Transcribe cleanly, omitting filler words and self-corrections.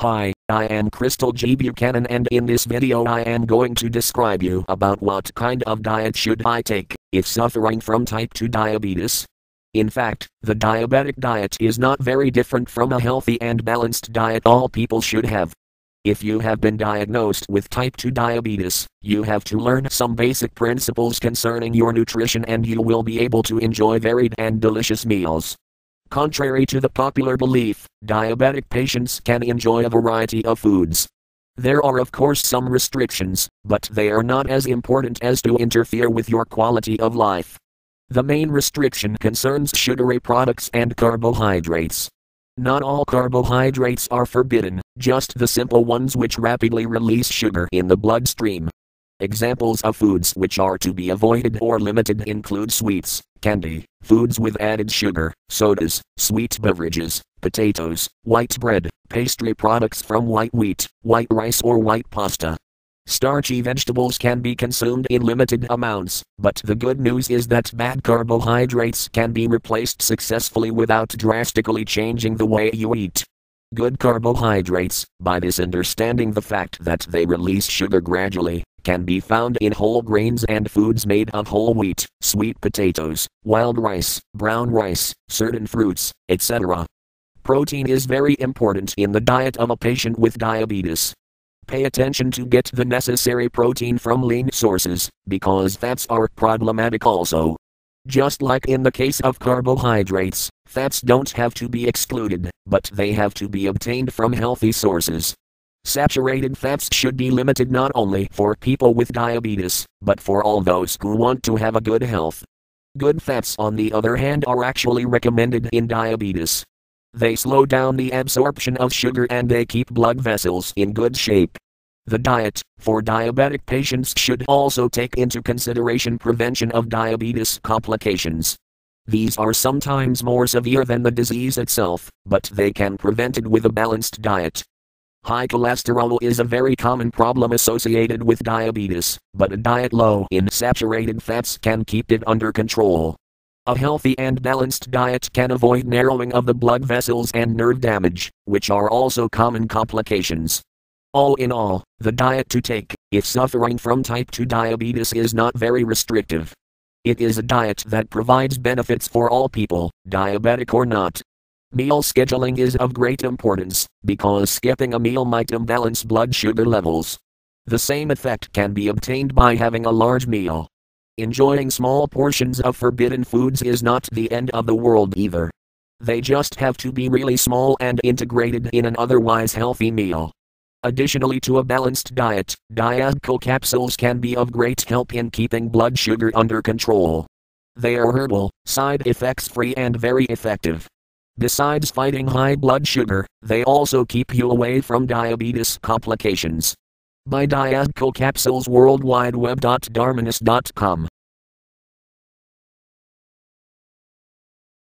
Hi, I am Crystal G. Buchanan, and in this video I am going to describe you about what kind of diet should I take if suffering from type 2 diabetes. In fact, the diabetic diet is not very different from a healthy and balanced diet all people should have. If you have been diagnosed with type 2 diabetes, you have to learn some basic principles concerning your nutrition and you will be able to enjoy varied and delicious meals. Contrary to the popular belief, diabetic patients can enjoy a variety of foods. There are of course some restrictions, but they are not as important as to interfere with your quality of life. The main restriction concerns sugary products and carbohydrates. Not all carbohydrates are forbidden, just the simple ones which rapidly release sugar in the bloodstream. Examples of foods which are to be avoided or limited include sweets, candy, foods with added sugar, sodas, sweet beverages, potatoes, white bread, pastry products from white wheat, white rice or white pasta. Starchy vegetables can be consumed in limited amounts, but the good news is that bad carbohydrates can be replaced successfully without drastically changing the way you eat. Good carbohydrates, by this understanding the fact that they release sugar gradually, can be found in whole grains and foods made of whole wheat, sweet potatoes, wild rice, brown rice, certain fruits, etc. Protein is very important in the diet of a patient with diabetes. Pay attention to get the necessary protein from lean sources, because fats are problematic also. Just like in the case of carbohydrates, fats don't have to be excluded, but they have to be obtained from healthy sources. Saturated fats should be limited not only for people with diabetes, but for all those who want to have a good health. Good fats, on the other hand, are actually recommended in diabetes. They slow down the absorption of sugar and they keep blood vessels in good shape. The diet for diabetic patients should also take into consideration prevention of diabetes complications. These are sometimes more severe than the disease itself, but they can be prevented with a balanced diet. High cholesterol is a very common problem associated with diabetes, but a diet low in saturated fats can keep it under control. A healthy and balanced diet can avoid narrowing of the blood vessels and nerve damage, which are also common complications. All in all, the diet to take, if suffering from type 2 diabetes, is not very restrictive. It is a diet that provides benefits for all people, diabetic or not. Meal scheduling is of great importance, because skipping a meal might imbalance blood sugar levels. The same effect can be obtained by having a large meal. Enjoying small portions of forbidden foods is not the end of the world either. They just have to be really small and integrated in an otherwise healthy meal. Additionally to a balanced diet, Diazepam capsules can be of great help in keeping blood sugar under control. They are herbal, side effects free and very effective. Besides fighting high blood sugar, they also keep you away from diabetes complications. Buy Diazepam capsules worldwide web.dharmanis.com